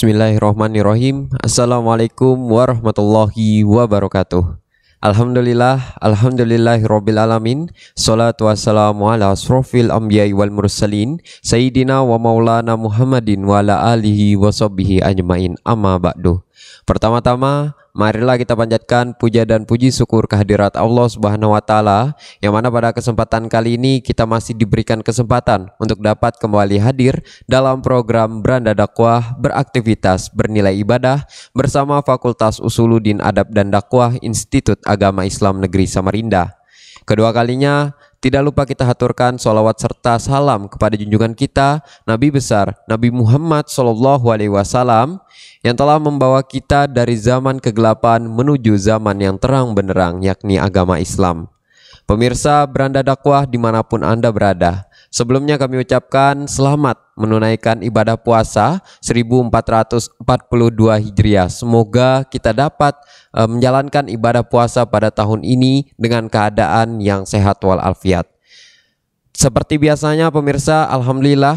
Bismillahirrahmanirrahim. Assalamualaikum warahmatullahi wabarakatuh. Alhamdulillahirabbil alamin. Shalatu wassalamu ala asrofil anbiya'i wal mursalin Sayyidina wa maulana Muhammadin wa ala alihi wa sahbihi ajmain. Amma ba'du. Pertama-tama, marilah kita panjatkan puja dan puji syukur kehadirat Allah Subhanahu wa taala, yang mana pada kesempatan kali ini kita masih diberikan kesempatan untuk dapat kembali hadir dalam program Beranda Dakwah beraktivitas bernilai ibadah bersama Fakultas Usuluddin Adab dan Dakwah Institut Agama Islam Negeri Samarinda. Kedua kalinya, tidak lupa kita haturkan sholawat serta salam kepada junjungan kita Nabi besar Nabi Muhammad SAW yang telah membawa kita dari zaman kegelapan menuju zaman yang terang benderang, yakni agama Islam. Pemirsa Beranda Dakwah dimanapun Anda berada, sebelumnya kami ucapkan selamat menunaikan ibadah puasa 1442 Hijriah. Semoga kita dapat menjalankan ibadah puasa pada tahun ini dengan keadaan yang sehat walafiat. Seperti biasanya pemirsa, alhamdulillah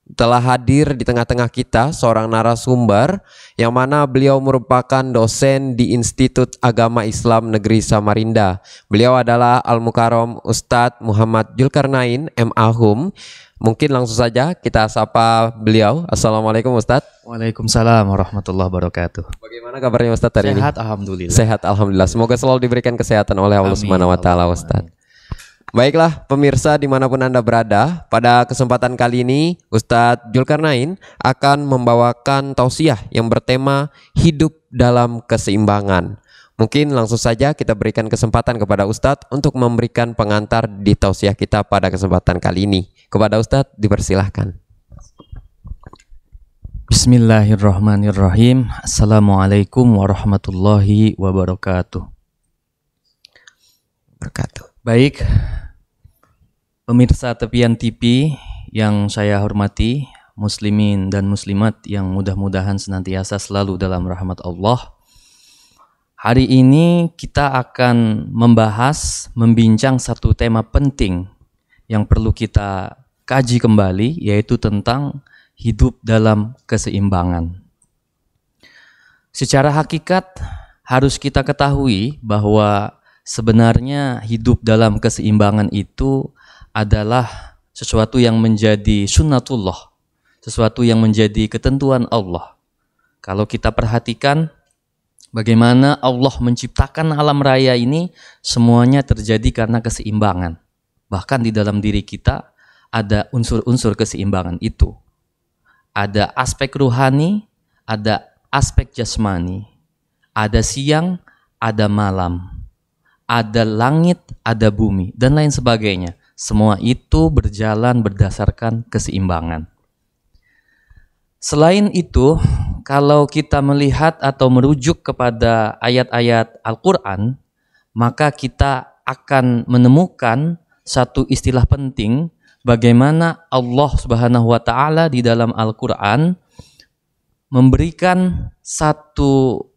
telah hadir di tengah-tengah kita seorang narasumber yang mana beliau merupakan dosen di Institut Agama Islam Negeri Samarinda. Beliau adalah Al-Mukarram Ustadz Muhammad Zulkarnain MA.Hum. Mungkin langsung saja kita sapa beliau. Assalamualaikum Ustadz. Waalaikumsalam warahmatullahi wabarakatuh. Bagaimana kabarnya Ustadz hari ini? Sehat alhamdulillah. Sehat alhamdulillah. Semoga selalu diberikan kesehatan oleh Allah Subhanahu wa taala Ustadz. Baiklah pemirsa dimanapun Anda berada, pada kesempatan kali ini Ustadz Zulkarnain akan membawakan tausiah yang bertema hidup dalam keseimbangan. Mungkin langsung saja kita berikan kesempatan kepada Ustadz untuk memberikan pengantar di tausiah kita pada kesempatan kali ini. Kepada Ustadz dipersilahkan. Bismillahirrahmanirrahim. Assalamualaikum warahmatullahi wabarakatuh. Baik, pemirsa tepian TV yang saya hormati, muslimin dan muslimat yang mudah-mudahan senantiasa selalu dalam rahmat Allah. Hari ini kita akan membincang satu tema penting yang perlu kita kaji kembali, yaitu tentang hidup dalam keseimbangan. Secara hakikat harus kita ketahui bahwa sebenarnya hidup dalam keseimbangan itu adalah sesuatu yang menjadi sunnatullah, sesuatu yang menjadi ketentuan Allah. Kalau kita perhatikan bagaimana Allah menciptakan alam raya ini, semuanya terjadi karena keseimbangan. Bahkan di dalam diri kita ada unsur-unsur keseimbangan itu. Ada aspek ruhani, ada aspek jasmani, ada siang, ada malam, ada langit, ada bumi, dan lain sebagainya. Semua itu berjalan berdasarkan keseimbangan. Selain itu, kalau kita melihat atau merujuk kepada ayat-ayat Al-Quran, maka kita akan menemukan satu istilah penting bagaimana Allah Subhanahu wa taala di dalam Al-Quran memberikan satu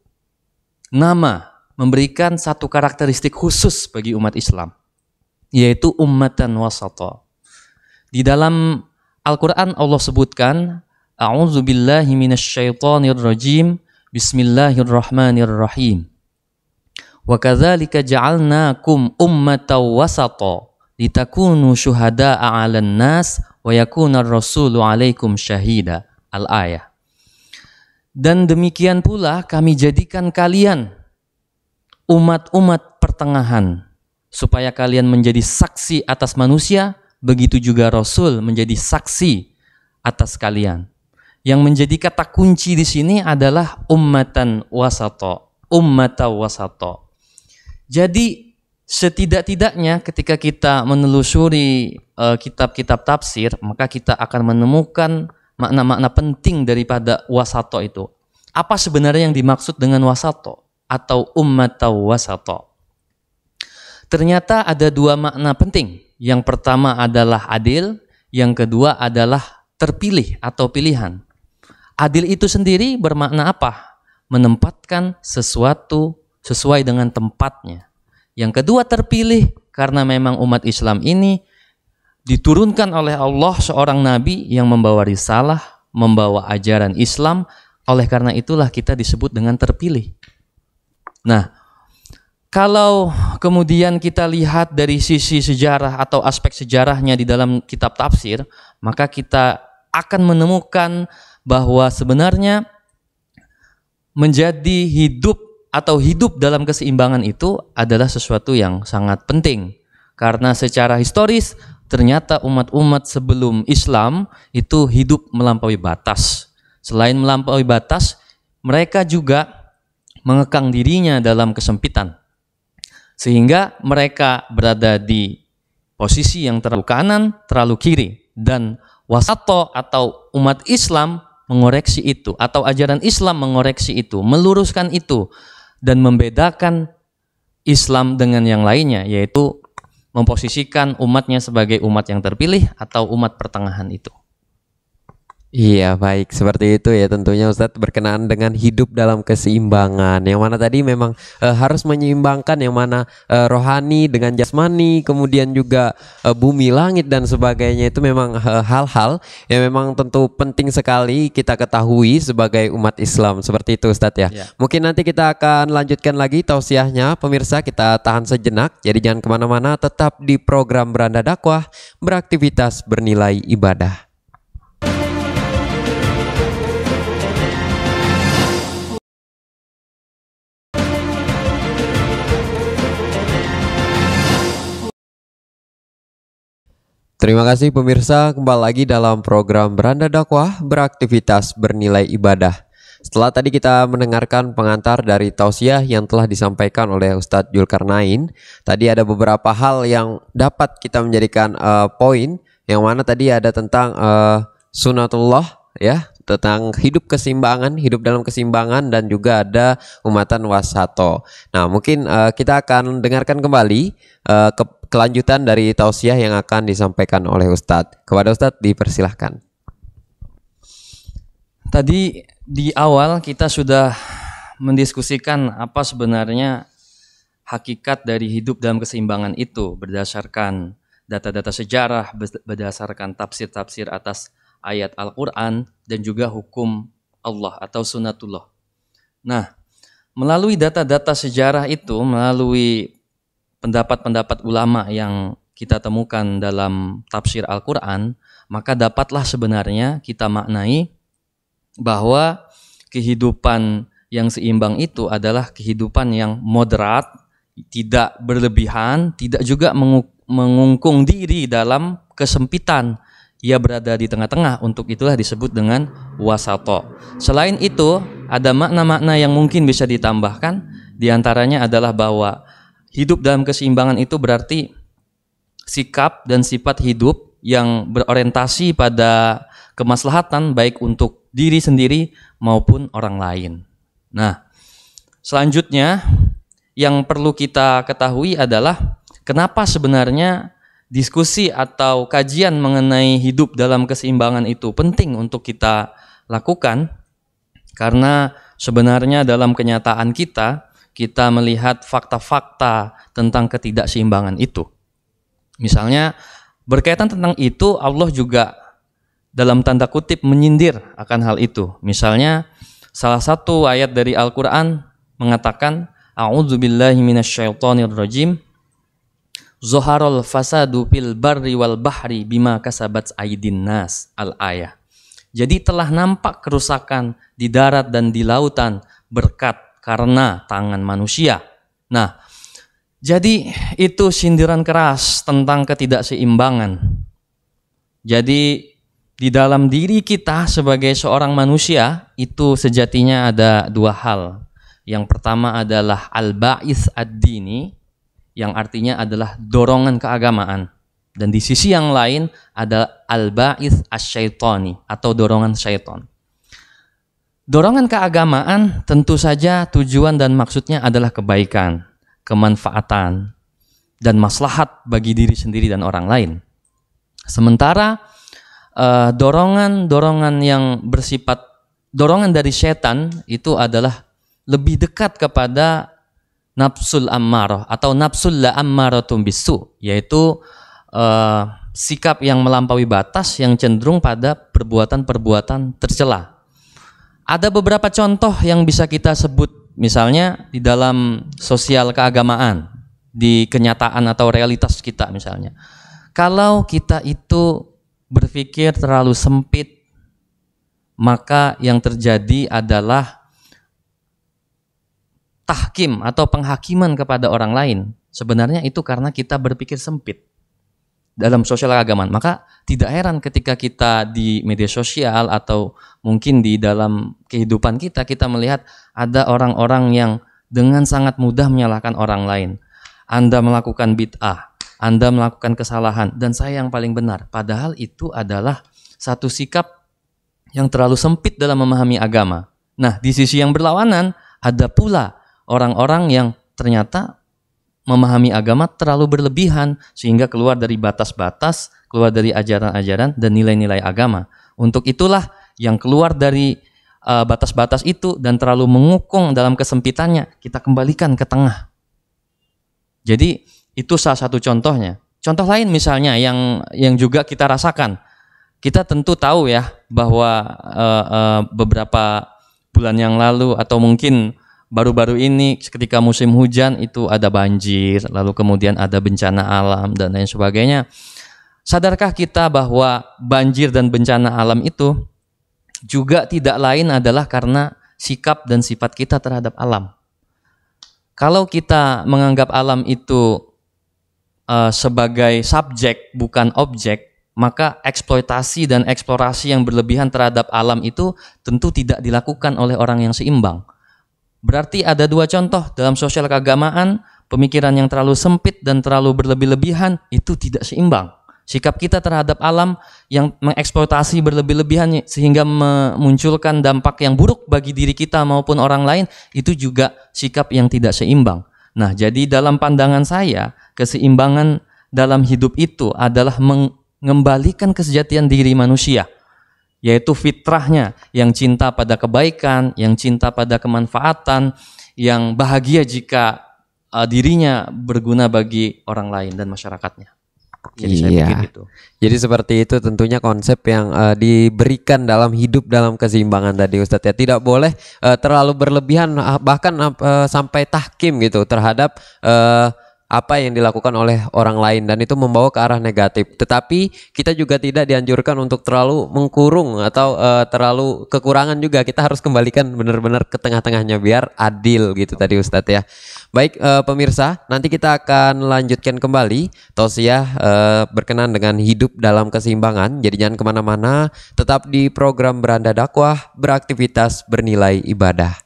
nama, memberikan satu karakteristik khusus bagi umat Islam, yaitu ummatan wasata. Di dalam Al-Quran Allah sebutkan, A'udzubillahi minasyaitonirrajim, Bismillahirrahmanirrahim. Wa kadzalika ja'alnakum ummatan wasata litakunu syuhada'a 'alan nas wa yakunar rasulu 'alaikum syahida. Al-ayah. Dan demikian pula kami jadikan kalian umat-umat pertengahan, supaya kalian menjadi saksi atas manusia, begitu juga Rasul menjadi saksi atas kalian. Yang menjadi kata kunci di sini adalah ummatan wasata, ummatan wasata. Jadi setidak-tidaknya ketika kita menelusuri kitab-kitab tafsir, maka kita akan menemukan makna-makna penting daripada wasata itu. Apa sebenarnya yang dimaksud dengan wasata atau ummatan wasata? Ternyata ada dua makna penting. Yang pertama adalah adil, yang kedua adalah terpilih atau pilihan. Adil itu sendiri bermakna apa? Menempatkan sesuatu sesuai dengan tempatnya. Yang kedua terpilih karena memang umat Islam ini diturunkan oleh Allah seorang nabi yang membawa risalah, membawa ajaran Islam Oleh karena itulah kita disebut dengan terpilih. Nah, kalau kemudian kita lihat dari sisi sejarah atau aspek sejarahnya di dalam kitab tafsir, maka kita akan menemukan bahwa sebenarnya menjadi hidup atau hidup dalam keseimbangan itu adalah sesuatu yang sangat penting. Karena secara historis ternyata umat-umat sebelum Islam itu hidup melampaui batas. Selain melampaui batas, mereka juga mengekang dirinya dalam kesempitan. Sehingga mereka berada di posisi yang terlalu kanan, terlalu kiri. Dan wasato atau umat Islam mengoreksi itu, atau ajaran Islam mengoreksi itu, meluruskan itu, dan membedakan Islam dengan yang lainnya, yaitu memposisikan umatnya sebagai umat yang terpilih atau umat pertengahan itu. Iya, baik, seperti itu ya tentunya Ustadz, berkenaan dengan hidup dalam keseimbangan, yang mana tadi memang harus menyeimbangkan yang mana rohani dengan jasmani, kemudian juga bumi, langit dan sebagainya. Itu memang hal-hal yang memang tentu penting sekali kita ketahui sebagai umat Islam, seperti itu Ustadz ya. Mungkin nanti kita akan lanjutkan lagi tausiahnya, pemirsa. Kita tahan sejenak, jadi jangan kemana-mana, tetap di program Beranda Dakwah, beraktivitas bernilai ibadah. Terima kasih pemirsa, kembali lagi dalam program Beranda Dakwah, beraktivitas bernilai ibadah. Setelah tadi kita mendengarkan pengantar dari tausiah yang telah disampaikan oleh Ustadz Zulkarnain, tadi ada beberapa hal yang dapat kita menjadikan poin, yang mana tadi ada tentang sunatullah ya, tentang hidup keseimbangan, hidup dalam keseimbangan, dan juga ada umatan wasato. Nah, mungkin kita akan dengarkan kembali kelanjutan dari tausiah yang akan disampaikan oleh Ustadz. Kepada Ustadz dipersilahkan. Tadi di awal kita sudah mendiskusikan apa sebenarnya hakikat dari hidup dalam keseimbangan itu berdasarkan data-data sejarah, berdasarkan tafsir-tafsir atas ayat Al-Quran, dan juga hukum Allah atau sunatullah. Nah, melalui data-data sejarah itu, melalui pendapat-pendapat ulama yang kita temukan dalam tafsir Al-Quran, maka dapatlah sebenarnya kita maknai bahwa kehidupan yang seimbang itu adalah kehidupan yang moderat, tidak berlebihan, tidak juga mengungkung diri dalam kesempitan. Ia berada di tengah-tengah, untuk itulah disebut dengan wasato. Selain itu, ada makna-makna yang mungkin bisa ditambahkan, diantaranya adalah bahwa hidup dalam keseimbangan itu berarti sikap dan sifat hidup yang berorientasi pada kemaslahatan baik untuk diri sendiri maupun orang lain. Nah, selanjutnya yang perlu kita ketahui adalah kenapa sebenarnya diskusi atau kajian mengenai hidup dalam keseimbangan itu penting untuk kita lakukan, karena sebenarnya dalam kenyataan kita melihat fakta-fakta tentang ketidakseimbangan itu. Misalnya berkaitan tentang itu, Allah juga dalam tanda kutip menyindir akan hal itu. Misalnya salah satu ayat dari Al-Quran mengatakan, A'udzubillahi minasyaitonirrajim, Zoharul fasadu fil barri wal bahri bima kasabat aydin nas, al-ayah. Jadi telah nampak kerusakan di darat dan di lautan berkat karena tangan manusia. Nah, jadi itu sindiran keras tentang ketidakseimbangan. Jadi di dalam diri kita sebagai seorang manusia itu sejatinya ada dua hal. Yang pertama adalah al-ba'is ad-dini, yang artinya adalah dorongan keagamaan. Dan di sisi yang lain ada al-ba'is asyaitoni atau dorongan syaiton. Dorongan keagamaan tentu saja tujuan dan maksudnya adalah kebaikan, kemanfaatan, dan maslahat bagi diri sendiri dan orang lain. Sementara dorongan yang bersifat dorongan dari setan itu adalah lebih dekat kepada nafsul ammarah atau nafsul la ammaratum bisu, yaitu sikap yang melampaui batas yang cenderung pada perbuatan-perbuatan tercela. Ada beberapa contoh yang bisa kita sebut, misalnya di dalam sosial keagamaan, di kenyataan atau realitas kita misalnya. Kalau kita itu berpikir terlalu sempit, maka yang terjadi adalah tahkim atau penghakiman kepada orang lain. Sebenarnya itu karena kita berpikir sempit dalam sosial keagamaan. Maka tidak heran ketika kita di media sosial atau mungkin di dalam kehidupan kita melihat ada orang-orang yang dengan sangat mudah menyalahkan orang lain. Anda melakukan bid'ah, Anda melakukan kesalahan, dan saya yang paling benar. Padahal itu adalah satu sikap yang terlalu sempit dalam memahami agama. Nah, di sisi yang berlawanan ada pula orang-orang yang ternyata memahami agama terlalu berlebihan sehingga keluar dari batas-batas, keluar dari ajaran-ajaran dan nilai-nilai agama. Untuk itulah yang keluar dari batas-batas itu dan terlalu mengukung dalam kesempitannya, kita kembalikan ke tengah. Jadi itu salah satu contohnya. Contoh lain misalnya yang juga kita rasakan. Kita tentu tahu ya bahwa beberapa bulan yang lalu atau mungkin baru-baru ini ketika musim hujan itu ada banjir, lalu kemudian ada bencana alam dan lain sebagainya. Sadarkah kita bahwa banjir dan bencana alam itu juga tidak lain adalah karena sikap dan sifat kita terhadap alam. Kalau kita menganggap alam itu sebagai subjek bukan objek, maka eksploitasi dan eksplorasi yang berlebihan terhadap alam itu tentu tidak dilakukan oleh orang yang seimbang. Berarti ada dua contoh dalam sosial keagamaan, pemikiran yang terlalu sempit dan terlalu berlebih-lebihan itu tidak seimbang. Sikap kita terhadap alam yang mengeksploitasi berlebih-lebihan sehingga memunculkan dampak yang buruk bagi diri kita maupun orang lain, itu juga sikap yang tidak seimbang. Nah, jadi dalam pandangan saya, keseimbangan dalam hidup itu adalah mengembalikan kesejatian diri manusia, yaitu fitrahnya yang cinta pada kebaikan, yang cinta pada kemanfaatan, yang bahagia jika dirinya berguna bagi orang lain dan masyarakatnya. Jadi saya pikir itu. Jadi seperti itu tentunya konsep yang diberikan dalam hidup dalam keseimbangan tadi Ustadz ya. Tidak boleh terlalu berlebihan bahkan sampai tahkim gitu terhadap apa yang dilakukan oleh orang lain dan itu membawa ke arah negatif. Tetapi kita juga tidak dianjurkan untuk terlalu mengkurung atau terlalu kekurangan juga. Kita harus kembalikan benar-benar ke tengah-tengahnya biar adil gitu tadi Ustadz ya. Baik pemirsa, nanti kita akan lanjutkan kembali tausiah berkenan dengan hidup dalam keseimbangan. Jadi jangan kemana-mana, tetap di program Beranda Dakwah, beraktivitas bernilai ibadah.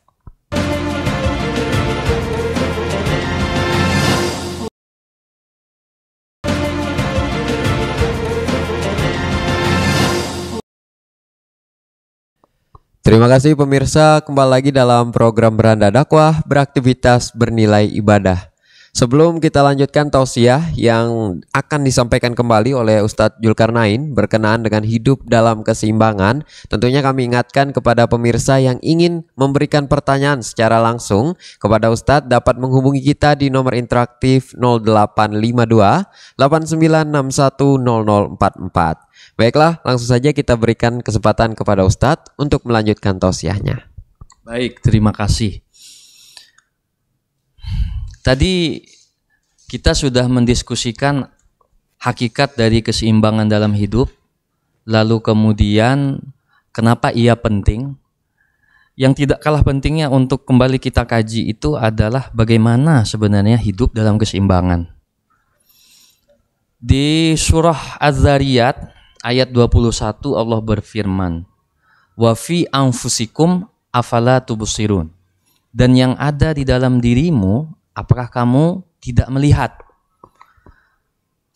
Terima kasih pemirsa, kembali lagi dalam program Beranda Dakwah, beraktivitas bernilai ibadah. Sebelum kita lanjutkan tausiah yang akan disampaikan kembali oleh Ustadz Zulkarnain berkenaan dengan hidup dalam keseimbangan, tentunya kami ingatkan kepada pemirsa yang ingin memberikan pertanyaan secara langsung kepada Ustadz dapat menghubungi kita di nomor interaktif 0852 8961 0044. Baiklah, langsung saja kita berikan kesempatan kepada Ustadz untuk melanjutkan tausiahnya. Baik, terima kasih. Tadi kita sudah mendiskusikan hakikat dari keseimbangan dalam hidup, lalu kemudian kenapa ia penting. Yang tidak kalah pentingnya untuk kembali kita kaji itu adalah bagaimana sebenarnya hidup dalam keseimbangan. Di surah Az-Zariyat ayat 21 Allah berfirman, "Wa fi anfusikum afala tubsirun." Dan yang ada di dalam dirimu, apakah kamu tidak melihat?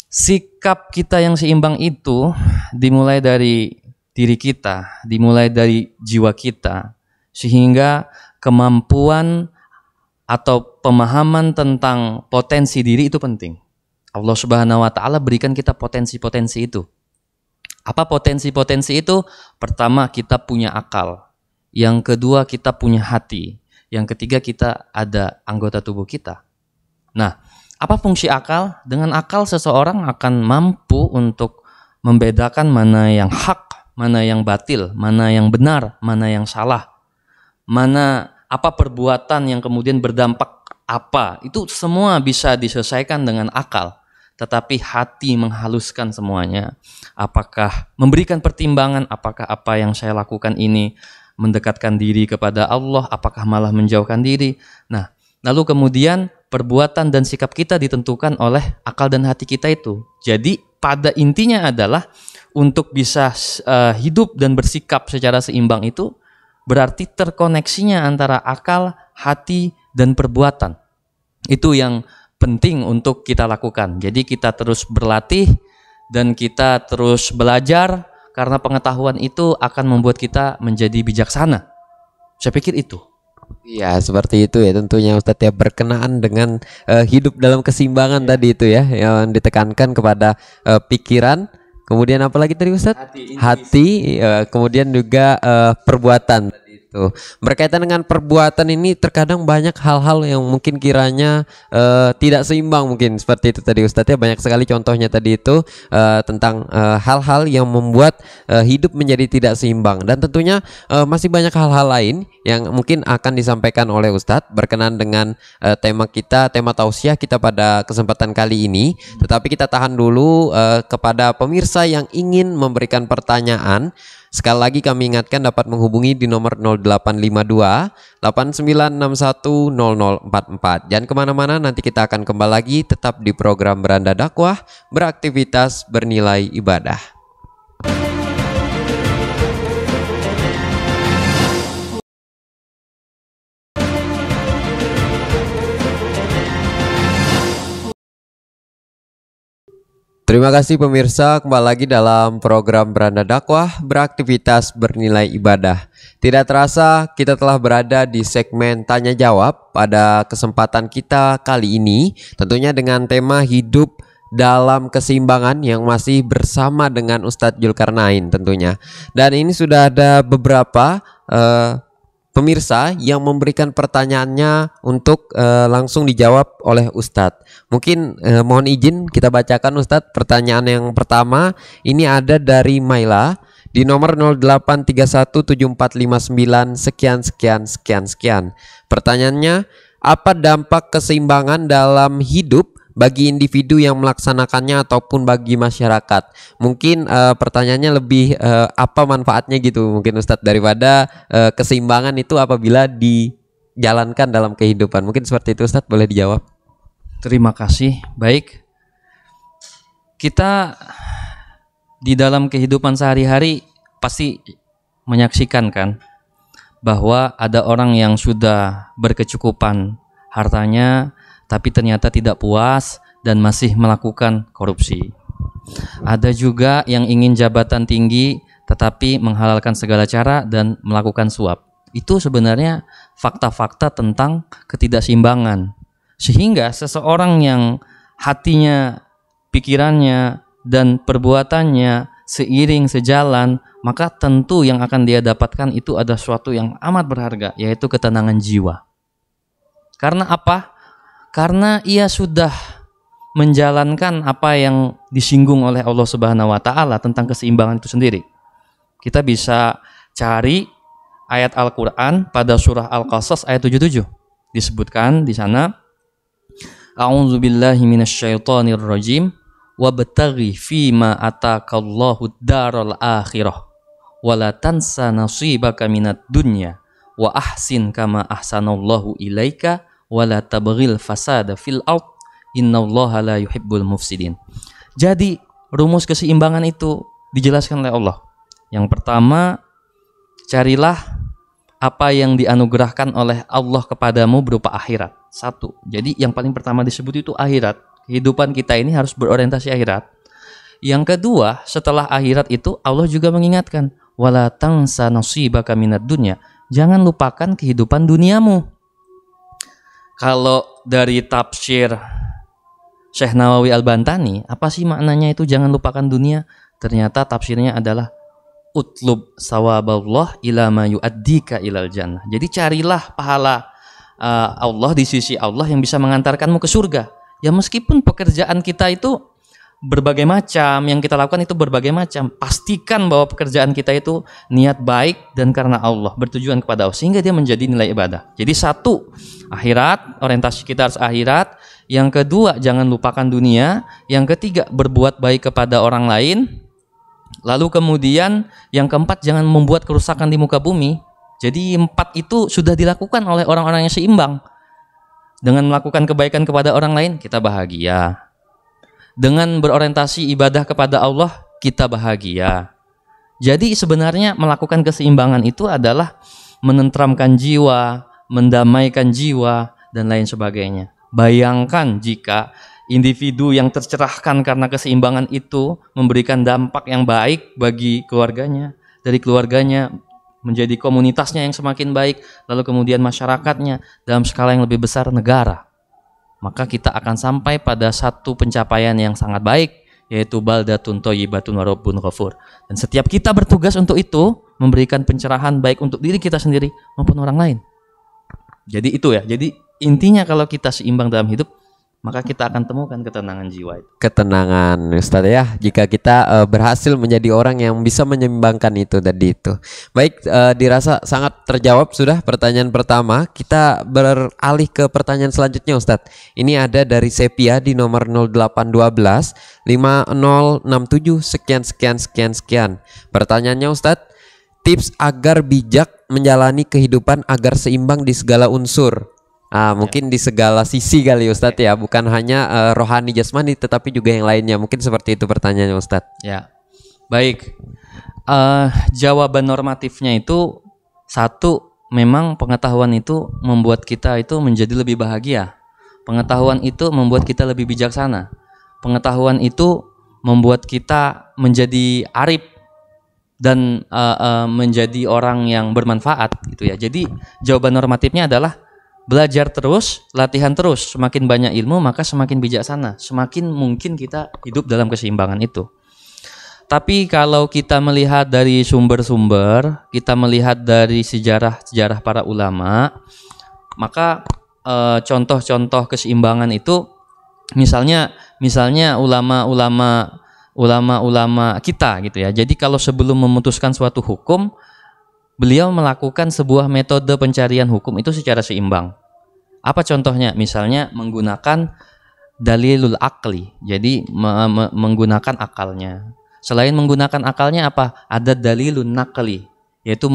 Sikap kita yang seimbang itu dimulai dari diri kita, dimulai dari jiwa kita, sehingga kemampuan atau pemahaman tentang potensi diri itu penting. Allah Subhanahu wa Ta'ala berikan kita potensi-potensi itu. Apa potensi-potensi itu? Pertama, kita punya akal. Yang kedua, kita punya hati. Yang ketiga, kita ada anggota tubuh kita. Nah, apa fungsi akal? Dengan akal seseorang akan mampu untuk membedakan mana yang hak, mana yang batil, mana yang benar, mana yang salah. mana apa perbuatan yang kemudian berdampak apa, itu semua bisa diselesaikan dengan akal. Tetapi hati menghaluskan semuanya. Apakah memberikan pertimbangan, apakah apa yang saya lakukan ini mendekatkan diri kepada Allah, apakah malah menjauhkan diri. Nah, lalu kemudian perbuatan dan sikap kita ditentukan oleh akal dan hati kita itu. Jadi pada intinya adalah untuk bisa hidup dan bersikap secara seimbang itu berarti terkoneksinya antara akal, hati, dan perbuatan. Itu yang penting untuk kita lakukan. Jadi kita terus berlatih dan kita terus belajar karena pengetahuan itu akan membuat kita menjadi bijaksana. Saya pikir itu. Ya, seperti itu ya tentunya Ustadz ya, berkenaan dengan hidup dalam keseimbangan tadi itu ya, yang ditekankan kepada pikiran, kemudian apa lagi tadi Ustadz? Hati, kemudian juga perbuatan tadi itu. Berkaitan dengan perbuatan ini terkadang banyak hal-hal yang mungkin kiranya tidak seimbang, mungkin seperti itu tadi Ustadz ya, banyak sekali contohnya tadi itu tentang hal-hal yang membuat hidup menjadi tidak seimbang, dan tentunya masih banyak hal-hal lain yang mungkin akan disampaikan oleh Ustadz berkenan dengan tema kita, tema tausiah kita pada kesempatan kali ini. Tetapi kita tahan dulu kepada pemirsa yang ingin memberikan pertanyaan. Sekali lagi kami ingatkan dapat menghubungi di nomor 0852 8961 0044. Jangan kemana-mana, nanti kita akan kembali lagi tetap di program Beranda Dakwah, beraktivitas bernilai ibadah. Terima kasih pemirsa, kembali lagi dalam program Beranda Dakwah, beraktivitas bernilai ibadah. Tidak terasa kita telah berada di segmen tanya jawab pada kesempatan kita kali ini, tentunya dengan tema hidup dalam keseimbangan yang masih bersama dengan Ustadz Zulkarnain tentunya. Dan ini sudah ada beberapa pemirsa yang memberikan pertanyaannya untuk langsung dijawab oleh Ustadz. Mungkin mohon izin kita bacakan Ustadz. Pertanyaan yang pertama ini ada dari Maila di nomor 08317459 sekian. Pertanyaannya, apa dampak keseimbangan dalam hidup bagi individu yang melaksanakannya ataupun bagi masyarakat? Mungkin pertanyaannya lebih apa manfaatnya gitu mungkin Ustadz, daripada keseimbangan itu apabila dijalankan dalam kehidupan. Mungkin seperti itu Ustadz, boleh dijawab? Terima kasih. Baik, kita di dalam kehidupan sehari-hari pasti menyaksikan kan bahwa ada orang yang sudah berkecukupan hartanya tapi ternyata tidak puas dan masih melakukan korupsi. Ada juga yang ingin jabatan tinggi tetapi menghalalkan segala cara dan melakukan suap. Itu sebenarnya fakta-fakta tentang ketidakseimbangan. Sehingga seseorang yang hatinya, pikirannya, dan perbuatannya seiring sejalan, maka tentu yang akan dia dapatkan itu ada sesuatu yang amat berharga, yaitu ketenangan jiwa. Karena apa? Karena ia sudah menjalankan apa yang disinggung oleh Allah Subhanahu wa taala tentang keseimbangan itu sendiri. Kita bisa cari ayat Al-Qur'an pada surah Al-Qasas ayat 77. Disebutkan di sana, A'udzubillahi minasyaitonirrajim, wabtaghi fima atakallahu daral akhirah wala tansa nasibaka minad dunya wa ahsin kama ahsanallahu ilaika wala tabghil fasada fil ard innallaha la yuhibbul mufsidin. Jadi rumus keseimbangan itu dijelaskan oleh Allah. Yang pertama, carilah apa yang dianugerahkan oleh Allah kepadamu berupa akhirat. Satu. Jadi yang paling pertama disebut itu akhirat. Kehidupan kita ini harus berorientasi akhirat. Yang kedua, setelah akhirat itu Allah juga mengingatkan, wala tansa nasibaka minad dunya. Jangan lupakan kehidupan duniamu. Kalau dari tafsir Syekh Nawawi Al-Bantani, apa sih maknanya itu jangan lupakan dunia? Ternyata tafsirnya adalah utlub sawaballah ila ma yu'addika ilal jannah. Jadi carilah pahala Allah di sisi Allah yang bisa mengantarkanmu ke surga. Ya meskipun pekerjaan kita itu berbagai macam, yang kita lakukan itu berbagai macam. Pastikan bahwa pekerjaan kita itu niat baik dan karena Allah, bertujuan kepada Allah, sehingga dia menjadi nilai ibadah. Jadi satu, akhirat, orientasi kita harus akhirat. Yang kedua, jangan lupakan dunia. Yang ketiga, berbuat baik kepada orang lain. Lalu kemudian yang keempat, jangan membuat kerusakan di muka bumi. Jadi 4 itu sudah dilakukan oleh orang-orang yang seimbang. Dengan melakukan kebaikan kepada orang lain, kita bahagia. Dengan berorientasi ibadah kepada Allah, kita bahagia. Jadi sebenarnya melakukan keseimbangan itu adalah menenteramkan jiwa, mendamaikan jiwa, dan lain sebagainya. Bayangkan jika individu yang tercerahkan karena keseimbangan itu memberikan dampak yang baik bagi keluarganya, dari keluarganya menjadi komunitasnya yang semakin baik, lalu kemudian masyarakatnya, dalam skala yang lebih besar negara. Maka kita akan sampai pada satu pencapaian yang sangat baik, yaitu baldatun thayyibatun wa rabbun ghafur. Dan setiap kita bertugas untuk itu, memberikan pencerahan baik untuk diri kita sendiri maupun orang lain. Jadi itu ya, jadi intinya kalau kita seimbang dalam hidup, maka kita akan temukan ketenangan jiwa itu. Ketenangan, Ustaz ya. Jika kita berhasil menjadi orang yang bisa menyeimbangkan itu tadi itu. Baik, dirasa sangat terjawab sudah pertanyaan pertama. Kita beralih ke pertanyaan selanjutnya, Ustaz. Ini ada dari Sepia di nomor 0812 5067 sekian. Pertanyaannya, Ustaz, tips agar bijak menjalani kehidupan agar seimbang di segala unsur. Mungkin di segala sisi kali Ustadz ya, bukan hanya rohani jasmani tetapi juga yang lainnya. Mungkin seperti itu pertanyaannya Ustadz. Ya, baik. Jawaban normatifnya itu satu, memang pengetahuan itu membuat kita itu menjadi lebih bahagia. Pengetahuan itu membuat kita lebih bijaksana. Pengetahuan itu membuat kita menjadi arif dan menjadi orang yang bermanfaat gitu ya. Jadi jawaban normatifnya adalah belajar terus, latihan terus. Semakin banyak ilmu maka semakin bijaksana. Semakin mungkin kita hidup dalam keseimbangan itu. Tapi kalau kita melihat dari sumber-sumber, kita melihat dari sejarah para ulama, maka contoh-contoh keseimbangan itu misalnya ulama kita gitu ya. Jadi kalau sebelum memutuskan suatu hukum, beliau melakukan sebuah metode pencarian hukum itu secara seimbang. Apa contohnya? Misalnya menggunakan dalilul akli. Jadi menggunakan akalnya. Selain menggunakan akalnya apa? Ada dalilun nakli, yaitu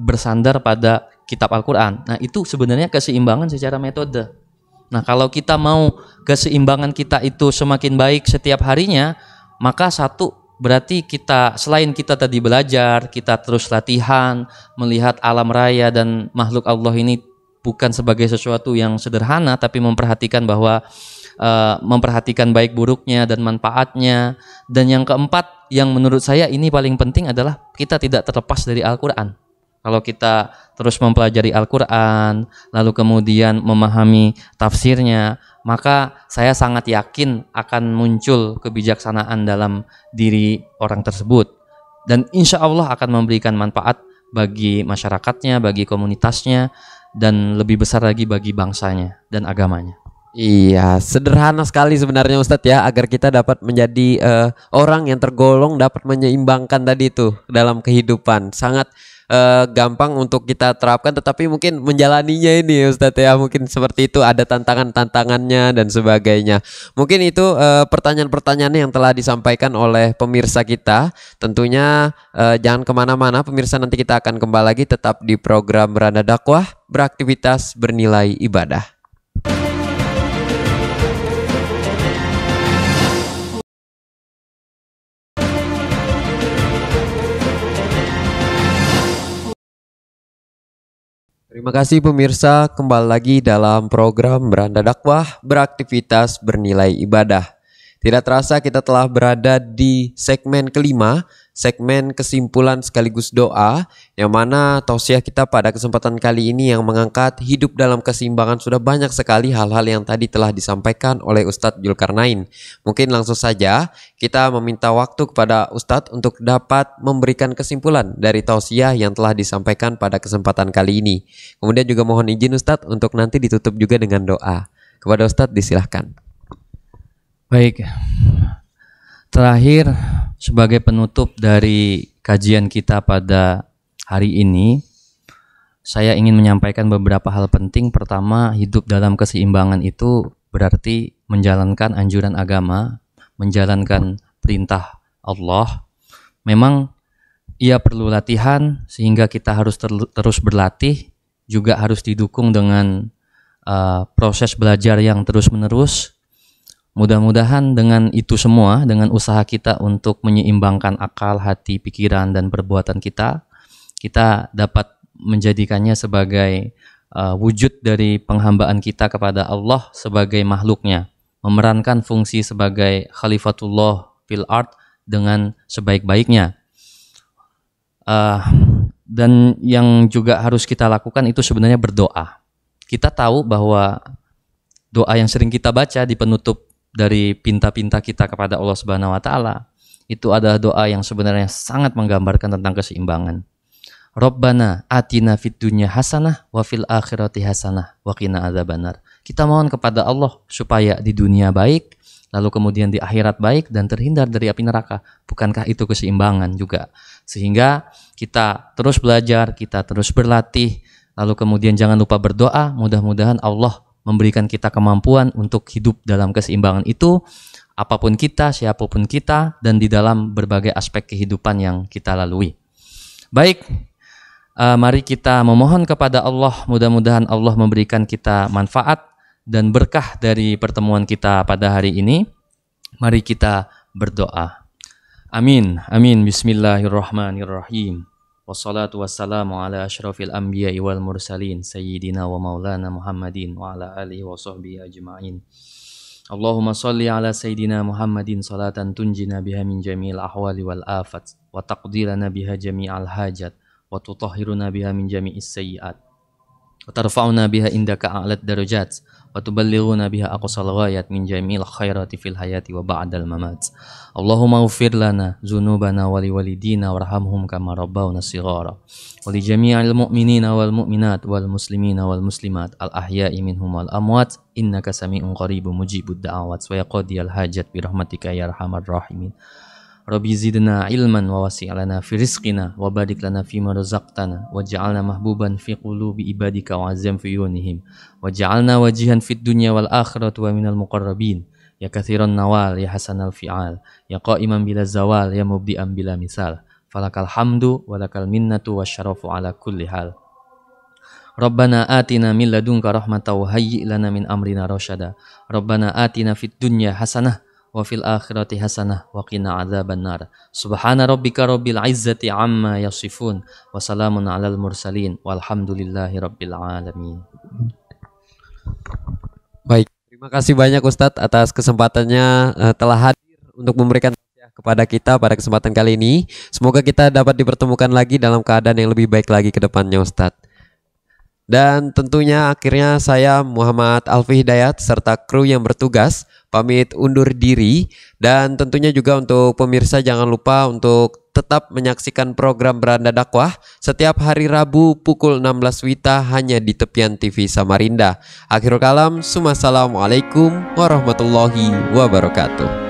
bersandar pada kitab Al-Quran. Nah itu sebenarnya keseimbangan secara metode. Nah kalau kita mau keseimbangan kita itu semakin baik setiap harinya, maka satu, berarti kita selain kita tadi belajar, kita terus latihan, melihat alam raya dan makhluk Allah ini bukan sebagai sesuatu yang sederhana, tapi memperhatikan bahwa memperhatikan baik buruknya dan manfaatnya. Dan yang keempat, yang menurut saya ini paling penting adalah kita tidak terlepas dari Al-Quran. Kalau kita terus mempelajari Al-Quran, lalu kemudian memahami tafsirnya, maka saya sangat yakin akan muncul kebijaksanaan dalam diri orang tersebut. Dan insya Allah akan memberikan manfaat bagi masyarakatnya, bagi komunitasnya, dan lebih besar lagi bagi bangsanya dan agamanya. Iya, sederhana sekali sebenarnya Ustadz ya, agar kita dapat menjadi orang yang tergolong dapat menyeimbangkan tadi itu dalam kehidupan. Sangat gampang untuk kita terapkan, tetapi mungkin menjalaninya ini Ustadz ya, mungkin seperti itu, ada tantangan-tantangannya dan sebagainya. Mungkin itu pertanyaan-pertanyaan yang telah disampaikan oleh pemirsa kita. Tentunya jangan kemana-mana pemirsa, nanti kita akan kembali lagi tetap di program Beranda Dakwah, beraktivitas bernilai ibadah. Terima kasih pemirsa, kembali lagi dalam program Beranda Dakwah, beraktivitas bernilai ibadah. Tidak terasa kita telah berada di segmen kelima, segmen kesimpulan sekaligus doa, yang mana tausiah kita pada kesempatan kali ini yang mengangkat hidup dalam keseimbangan. Sudah banyak sekali hal-hal yang tadi telah disampaikan oleh Ustadz Zulkarnain. Mungkin langsung saja kita meminta waktu kepada Ustadz untuk dapat memberikan kesimpulan dari tausiah yang telah disampaikan pada kesempatan kali ini. Kemudian juga mohon izin Ustadz untuk nanti ditutup juga dengan doa. Kepada Ustadz disilahkan. Baik, Terakhir, sebagai penutup dari kajian kita pada hari ini, saya ingin menyampaikan beberapa hal penting. Pertama, hidup dalam keseimbangan itu berarti menjalankan anjuran agama, menjalankan perintah Allah. Memang ia perlu latihan, sehingga kita harus terus berlatih, juga harus didukung dengan proses belajar yang terus-menerus. Mudah-mudahan dengan itu semua, dengan usaha kita untuk menyeimbangkan akal, hati, pikiran, dan perbuatan kita, kita dapat menjadikannya sebagai wujud dari penghambaan kita kepada Allah sebagai makhluknya, memerankan fungsi sebagai khalifatullah fil ard dengan sebaik-baiknya. Dan yang juga harus kita lakukan itu sebenarnya berdoa. Kita tahu bahwa doa yang sering kita baca di penutup dari pinta-pinta kita kepada Allah Subhanahu wa taala itu adalah doa yang sebenarnya sangat menggambarkan tentang keseimbangan. Rabbana atina fid dunya hasanah wa fil akhirati hasanah wa qina adzabannar. Kita mohon kepada Allah supaya di dunia baik, lalu kemudian di akhirat baik dan terhindar dari api neraka. Bukankah itu keseimbangan juga? Sehingga kita terus belajar, kita terus berlatih, lalu kemudian jangan lupa berdoa. Mudah-mudahan Allah memberikan kita kemampuan untuk hidup dalam keseimbangan itu, apapun kita, siapapun kita, dan di dalam berbagai aspek kehidupan yang kita lalui. Baik, mari kita memohon kepada Allah, mudah-mudahan Allah memberikan kita manfaat dan berkah dari pertemuan kita pada hari ini. Mari kita berdoa. Amin, amin, bismillahirrahmanirrahim. Wassalatu wassalamu ala asyrafil anbiya'i wal mursalin sayyidina wa maulana Muhammadin wa ala alihi wa sahbihi ajma'in. Allahumma salli ala sayyidina Muhammadin salatan tunjina biha min jami'il ahwali wal afat wa taqdirana biha jami'al hajat wa tutahhiruna biha min jami'is sayyi'at wa tarfa'una biha indaka a'lat darajat wa tuballighuna biha aqsal ghayat min jami'il khairati fil hayati wa ba'dal mamat. Allahumma ighfir lana dzunubana wa liwalidina warhamhum kama rabbawna shighara wa li jami'il mu'minina wal mu'minat wal muslimina wal muslimat al ahya'i minhum wal amwat innaka sami'un qaribun mujibud da'awat wa yaqdiyal hajat bi rahmatika ya arhamar rahimin. Rabbi zidna ilman wa wasi'lana fi rizqina wa barik lana fima razaqtana waj'alna mahbuban fi qulubi ibadika wa azam fi yunihim waj'alna wajihan fid dunya wal akhirati wa minal muqarrabin ya kathiran nawal ya hasanal fi'al ya qa'iman bila zawal ya mubdi'an bila misal falakal hamdu walakal minnatu wasyarafu ala kulli hal. Rabbana atina min ladunka rahmatan wa hayyi' lana min amrina rasyada. Rabbana atina fid dunya hasanah wa fil akhirati hasanah wa qina adzabannar. Subhana rabbika rabbil izzati amma yasifun wa salamun alal mursalin walhamdulillahi rabbil alamin. Baik, terima kasih banyak Ustadz atas kesempatannya telah hadir untuk memberikan tausiah kepada kita pada kesempatan kali ini. Semoga kita dapat dipertemukan lagi dalam keadaan yang lebih baik lagi ke depannya Ustadz. Dan tentunya akhirnya saya Muhammad Alfi Hidayat serta kru yang bertugas pamit undur diri. Dan tentunya juga untuk pemirsa jangan lupa untuk tetap menyaksikan program Beranda Dakwah setiap hari Rabu pukul 16 WITA hanya di tepian TV Samarinda. Akhirul kalam, Assalamualaikum warahmatullahi wabarakatuh.